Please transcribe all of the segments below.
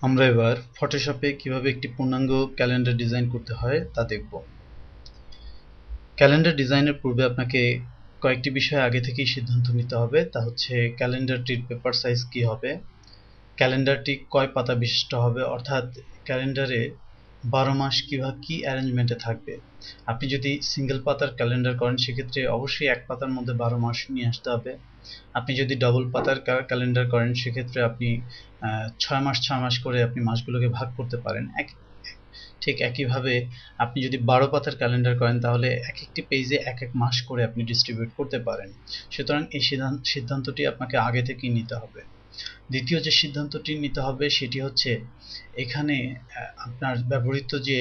আমরা এবার ফটোশপে কিভাবে একটি পূর্ণাঙ্গ ক্যালেন্ডার ডিজাইন করতে হয় তা দেখব। ক্যালেন্ডার ডিজাইনের পূর্বে আপনাকে কয়েকটি বিষয় আগে থেকেই সিদ্ধান্ত নিতে হবে। তা হচ্ছে ক্যালেন্ডারটির পেপার সাইজ কি হবে, ক্যালেন্ডারটি কয় পাতা বিশিষ্ট হবে, অর্থাৎ ক্যালেন্ডারে 12 মাস কি অ্যারেঞ্জমেন্টে থাকবে। আপনি যদি সিঙ্গেল পাতার ক্যালেন্ডার করেন সেক্ষেত্রে অবশ্যই এক পাতার মধ্যে 12 মাস নিয়ে আসতে হবে। আপনি যদি ডবল পাতার ক্যালেন্ডার করেন সেক্ষেত্রে আপনি 6 মাস করে আপনি মাসগুলোকে ভাগ করতে পারেন। ঠিক একইভাবে আপনি যদি 12 পাতার ক্যালেন্ডার করেন তাহলে এক একটি পেজে এক এক মাস করে আপনি ডিস্ট্রিবিউট করতে পারেন। সুতরাং এই সিদ্ধান্তটি আপনাকে আগে থেকেই নিতে হবে। দ্বিতীয় যে সিদ্ধান্তটি নিতে হবে সেটি হচ্ছে এখানে আপনার ব্যবহৃত যে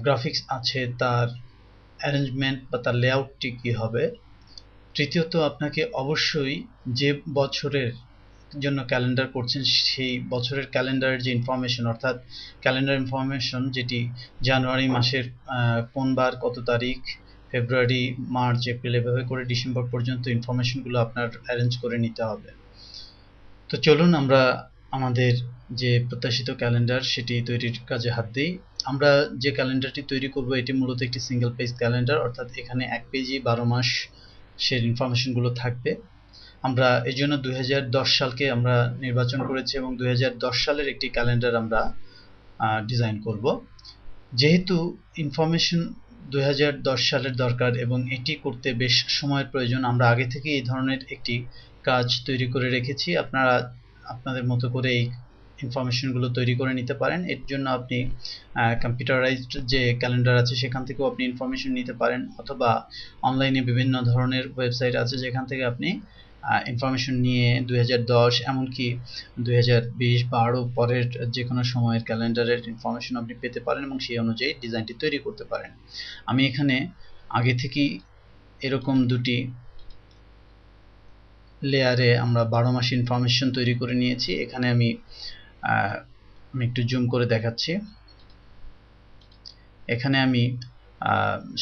গ্রাফিক্স আছে তার অ্যারেঞ্জমেন্ট বা তার লেআউটটি কী হবে। তৃতীয়ত আপনাকে অবশ্যই যে বছরের জন্য ক্যালেন্ডার করছেন সেই বছরের ক্যালেন্ডারের যে ইনফরমেশন, অর্থাৎ ক্যালেন্ডার ইনফরমেশন যেটি জানুয়ারি মাসের কোন বার কত তারিখ, ফেব্রুয়ারি, মার্চ, এপ্রিল এভাবে করে ডিসেম্বর পর্যন্ত ইনফরমেশনগুলো আপনার অ্যারেঞ্জ করে নিতে হবে। তো চলুন আমরা আমাদের যে প্রত্যাশিত ক্যালেন্ডার সেটি তৈরির কাজে হাত দিই। আমরা যে ক্যালেন্ডারটি তৈরি করব এটি মূলত একটি সিঙ্গেল পেজ ক্যালেন্ডার, অর্থাৎ এখানে এক পেজেই 12 মাস সেই ইনফরমেশনগুলো থাকবে। আমরা এই জন্য 2010 সালকে আমরা নির্বাচন করেছি এবং 2010 সালের একটি ক্যালেন্ডার আমরা ডিজাইন করব। যেহেতু ইনফরমেশন 2010 সালের দরকার এবং এটি করতে বেশ সময়ের প্রয়োজন, আমরা আগে থেকে এই ধরনের একটি কাজ তৈরি করে রেখেছি। আপনারা আপনাদের মতো করে এই ইনফরমেশনগুলো তৈরি করে নিতে পারেন। এর জন্য আপনি কম্পিউটারাইজড যে ক্যালেন্ডার আছে সেখান থেকেও আপনি ইনফরমেশন নিতে পারেন, অথবা অনলাইনে বিভিন্ন ধরনের ওয়েবসাইট আছে যেখান থেকে আপনি ইনফরমেশন নিয়ে 2010 এমনকি 2020 বা আরও পরের যে কোনো সময়ের ক্যালেন্ডারের ইনফরমেশন আপনি পেতে পারেন এবং সেই অনুযায়ী ডিজাইনটি তৈরি করতে পারেন। আমি এখানে আগে থেকেই এরকম দুটি লেয়ারে আমরা 12 মাস ইনফরমেশন তৈরি করে নিয়েছি। এখানে আমি একটু জুম করে দেখাচ্ছি। এখানে আমি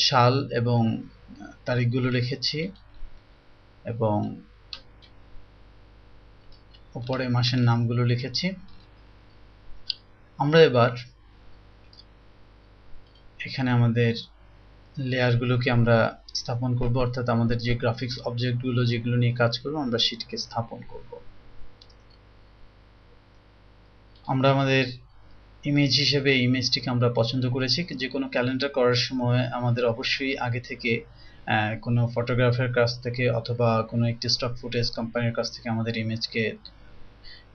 সাল এবং তারিখগুলো লিখেছি এবং উপরে মাসের নামগুলো লিখেছি। আমরা এবার এখানে আমাদের লেয়ারগুলোকে আমরা স্থাপন করব, অর্থাৎ আমাদের যে গ্রাফিক্স অবজেক্টগুলো যেগুলো নিয়ে কাজ করব আমরা সেটিকে স্থাপন করব। আমরা আমাদের ইমেজ হিসেবে ইমেজটিকে আমরা পছন্দ করেছি। যে কোনো ক্যালেন্ডার করার সময় আমাদের অবশ্যই আগে থেকে কোনো ফটোগ্রাফারের কাছ থেকে অথবা কোনো একটি স্টক ফুটেজ কোম্পানির কাছ থেকে আমাদের ইমেজকে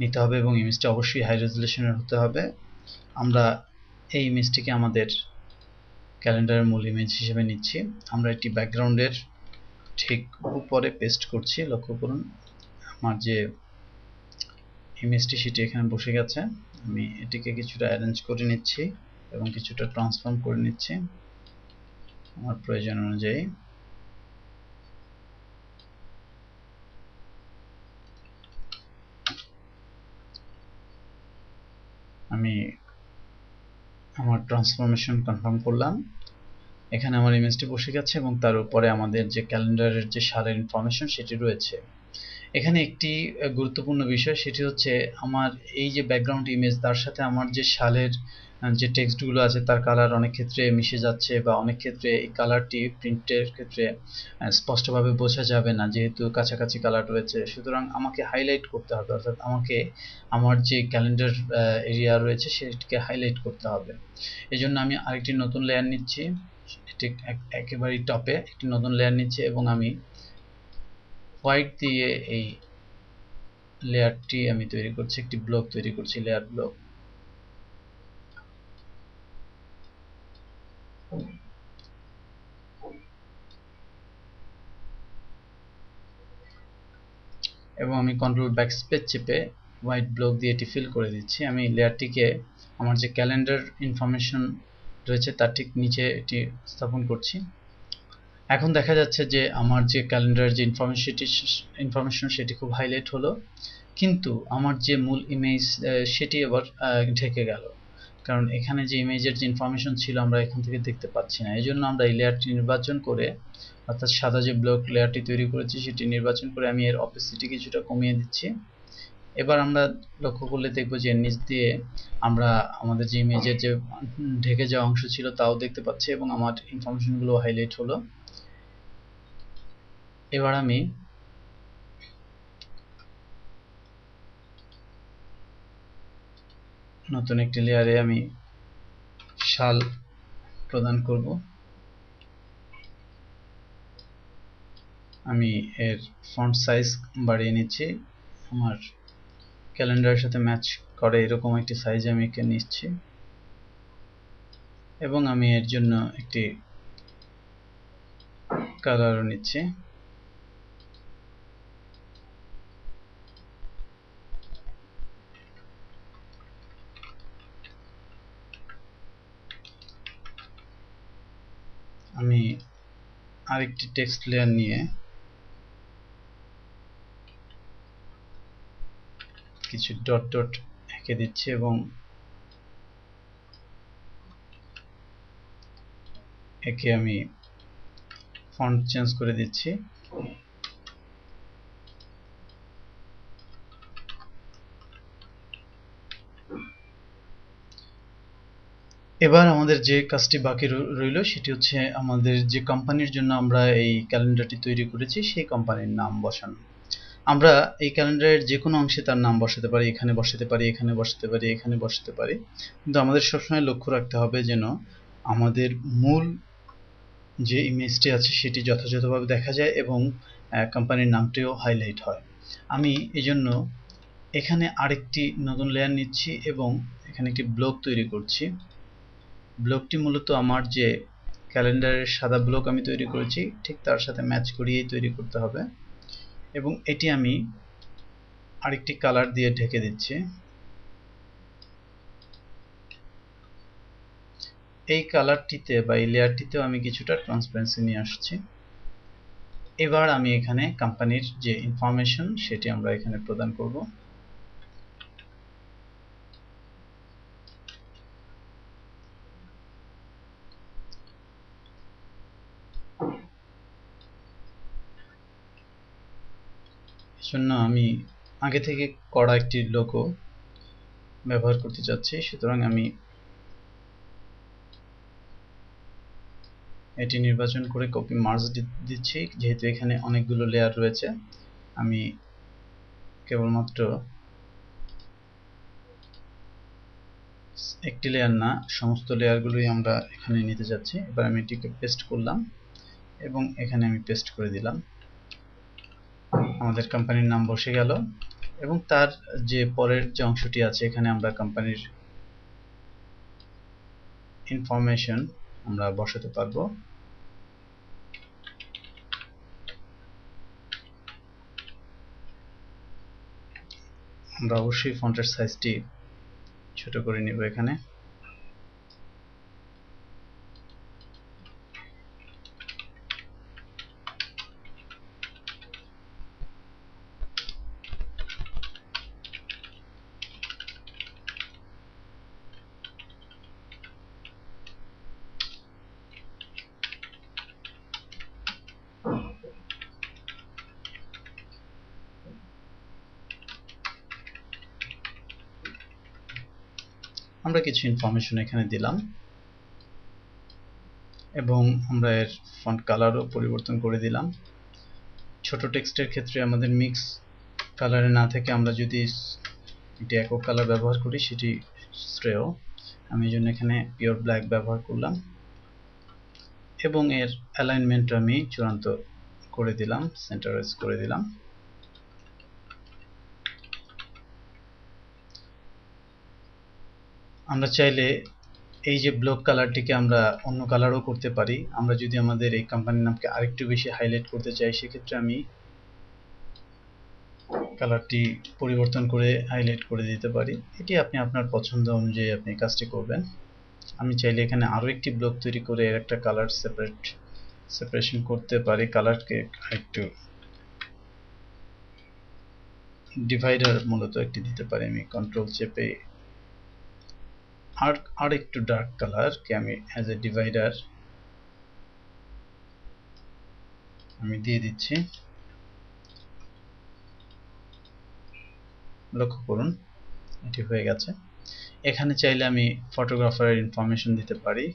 নিতে হবে এবং ইমেজটা অবশ্যই হাই রেজুলেশনের হতে হবে। আমরা এই ইমেজটিকে আমাদের ক্যালেন্ডারের মূল ইমেজ হিসেবে নিচ্ছি। আমরা একটি ব্যাকগ্রাউন্ডের ঠিক উপরে পেস্ট করছি। লক্ষ্য করুন আমার যে ইমেজটি সেটি এখানে বসে গেছে। আমি এটিকে কিছুটা অ্যারেঞ্জ করে নিচ্ছি এবং কিছুটা ট্রান্সফর্ম করে নিচ্ছি আমার প্রয়োজন অনুযায়ী। আমি আমার ট্রান্সফরমেশন কনফার্ম করলাম। এখানে আমার ইমেজটি বসে গেছে এবং তার উপরে আমাদের যে ক্যালেন্ডারের যে সালের ইনফরমেশন সেটি রয়েছে। এখানে একটি গুরুত্বপূর্ণ বিষয় সেটি হচ্ছে আমার এই যে ব্যাকগ্রাউন্ড ইমেজ তার সাথে আমার যে সালের যে টেক্সটগুলো আছে তার কালার অনেক ক্ষেত্রে মিশে যাচ্ছে, বা অনেক ক্ষেত্রে এই কালারটি প্রিন্টের ক্ষেত্রে স্পষ্টভাবে বোঝা যাবে না যেহেতু কাছাকাছি কালার রয়েছে। সুতরাং আমাকে হাইলাইট করতে হবে, অর্থাৎ আমাকে আমার যে ক্যালেন্ডার এরিয়া রয়েছে সেটিকে হাইলাইট করতে হবে। এই জন্য আমি আরেকটি নতুন লেয়ার নিচ্ছি, ঠিক একেবারেই টপে একটি নতুন লেয়ার নিচ্ছি এবং আমি হোয়াইট দিয়ে এই লেয়ারটি আমি তৈরি করছি, একটি ব্লক তৈরি করছি, লেয়ার ব্লক। এবং আমি কন্ট্রোল ব্যাকস্পেস চেপে হোয়াইট ব্লক দিয়ে এটি ফিল করে দিচ্ছি। আমি লেয়ারটিকে আমার যে ক্যালেন্ডার ইনফরমেশন রয়েছে তার ঠিক নিচে এটি স্থাপন করছি। এখন দেখা যাচ্ছে যে আমার যে ক্যালেন্ডার যে ইনফরমেশন সেটি খুব হাইলাইট হলো, কিন্তু আমার যে মূল ইমেজ সেটি আবার ঢেকে গেল, কারণ এখানে যে ইমেজের যে ইনফরমেশন ছিল আমরা এখান থেকে দেখতে পাচ্ছি না। এই জন্য আমরা এই লেয়ারটি নির্বাচন করে, অর্থাৎ সাদা যে ব্লক লেয়ারটি তৈরি করেছি সেটি নির্বাচন করে আমি এর অপেসিটি কিছুটা কমিয়ে দিচ্ছি এবার আমরা লক্ষ্য করলে দেখব যে নিচ দিয়ে আমরা আমাদের যে ইমেজের যে ঢেকে যাওয়া অংশ ছিল তাও দেখতে পাচ্ছি এবং আমার ইনফরমেশনগুলো হাইলাইট হলো। এবার আমি নতুন একটি লেয়ারে আমি শাল প্রদান করব। আমি এর ফন্ট সাইজ বাড়িয়ে নিচ্ছি, আমার ক্যালেন্ডারের সাথে ম্যাচ করে এরকম একটি সাইজ আমি এঁকে নিচ্ছি এবং আমি এর জন্য একটি কালারও নিচ্ছি। আমি আরেকটি টেক্সট লেয়ার নিয়ে কিছু ডট ডট এঁকে দিচ্ছি এবং একে আমি ফন্ট চেঞ্জ করে দিচ্ছি। এবার আমাদের যে কাজটি বাকি রইল সেটি হচ্ছে আমাদের যে কোম্পানির জন্য আমরা এই ক্যালেন্ডারটি তৈরি করেছি সেই কোম্পানির নাম বসানো। আমরা এই ক্যালেন্ডারের যে কোনো অংশে তার নাম বসাতে পারি, এখানে বসাতে পারি, এখানে বসাতে পারি, এখানে বসাতে পারি, কিন্তু আমাদের সবসময় লক্ষ্য রাখতে হবে যেন আমাদের মূল যে ইমেজটি আছে সেটি যথাযথভাবে দেখা যায় এবং কোম্পানির নামটিও হাইলাইট হয়। আমি এজন্য এখানে আরেকটি নতুন লেয়ার নিচ্ছি এবং এখানে একটি ব্লক তৈরি করছি। ব্লকটি মূলত আমার যে ক্যালেন্ডারের সাদা ব্লক আমি তৈরি করেছি ঠিক তার সাথে ম্যাচ করিয়েই তৈরি করতে হবে এবং এটি আমি আরেকটি কালার দিয়ে ঢেকে দিচ্ছি। এই কালারটিতে বা এই লেয়ারটিতেও আমি কিছুটা ট্রান্সপারেন্সি নিয়ে আসছি। এবার আমি এখানে কোম্পানির যে ইনফরমেশন সেটি আমরা এখানে প্রদান করব। এজন্য আমি আগে থেকে করা একটি লোগো ব্যবহার করতে চাচ্ছি, সুতরাং আমি এটি নির্বাচন করে কপি মার্জ দিচ্ছি। যেহেতু এখানে অনেকগুলো লেয়ার রয়েছে আমি কেবলমাত্র একটি লেয়ার না সমস্ত লেয়ারগুলোই আমরা এখানে নিতে যাচ্ছি। এবার আমি এটিকে পেস্ট করলাম এবং এখানে আমি পেস্ট করে দিলাম। আমাদের কোম্পানির নাম বসে গেল এবং তার যে পরের যে অংশটি আছে এখানে আমরা কোম্পানির ইনফরমেশন আমরা বসাতে পারবো। আমরা অবশ্যই ফন্টের সাইজটি ছোট করে নিব এখানে। আমরা কিছু ইনফরমেশন এখানে দিলাম এবং আমরা এর ফন্ট কালারও পরিবর্তন করে দিলাম। ছোট টেক্সটের ক্ষেত্রে আমাদের মিক্স কালারে না থেকে আমরা যদি এটি একক কালার ব্যবহার করি সেটি শ্রেয়। আমি এই জন্য এখানে পিওর ব্ল্যাক ব্যবহার করলাম এবং এর অ্যালাইনমেন্ট আমি চূড়ান্ত করে দিলাম, সেন্টারাইজ করে দিলাম। আমরা চাইলে এই যে ব্লক কালারটিকে আমরা অন্য কালারও করতে পারি। আমরা যদি আমাদের এই কোম্পানির নামকে আরেকটু বেশি হাইলাইট করতে চাই সেক্ষেত্রে আমি কালারটি পরিবর্তন করে হাইলাইট করে দিতে পারি। এটি আপনি আপনার পছন্দ অনুযায়ী আপনি কাজটি করবেন। আমি চাইলে এখানে আরো একটি ব্লক তৈরি করে এর একটা কালার সেপারেশন করতে পারি। কালারকে একটু ডিভাইডার মূলত একটি দিতে পারি। আমি কন্ট্রোল চেপে আর একটু ডার্ক কালারকে আমি অ্যাজ এ ডিভাইডার আমি দিয়ে দিচ্ছি। লক্ষ্য করুন এটি হয়ে গেছে। এখানে চাইলে আমি ফটোগ্রাফারের ইনফরমেশন দিতে পারি।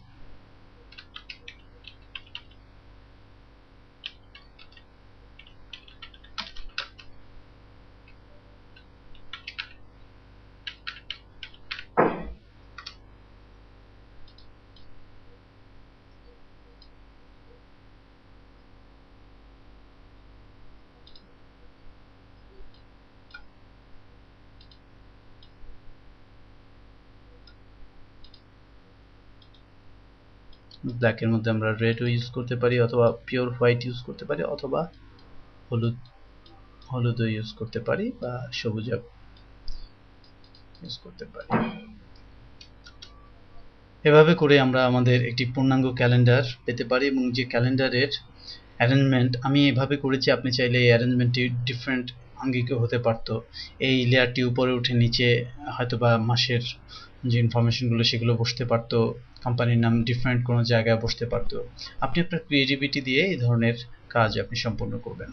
ব্ল্যাকের মধ্যে আমরা রেডও ইউজ করতে পারি, অথবা পিওর হোয়াইট ইউজ করতে পারি, অথবা হলুদও ইউজ করতে পারি, বা সবুজ ইউজ করতে পারি। এভাবে করে আমরা আমাদের একটি পূর্ণাঙ্গ ক্যালেন্ডার পেতে পারি, এবং যে ক্যালেন্ডারের অ্যারেঞ্জমেন্ট আমি এভাবে করেছি, আপনি চাইলে এই অ্যারেঞ্জমেন্টটি ডিফারেন্ট আঙ্গিকে হতে পারত। এই লেয়ারটি উপরে উঠে নিচে হয়তোবা মাসের যে ইনফরমেশনগুলো সেগুলো বসতে পারত, কোম্পানির নাম ডিফারেন্ট কোনো জায়গায় বসতে পারত। আপনি আপনার ক্রিয়েটিভিটি দিয়ে এই ধরনের কাজ আপনি সম্পন্ন করবেন।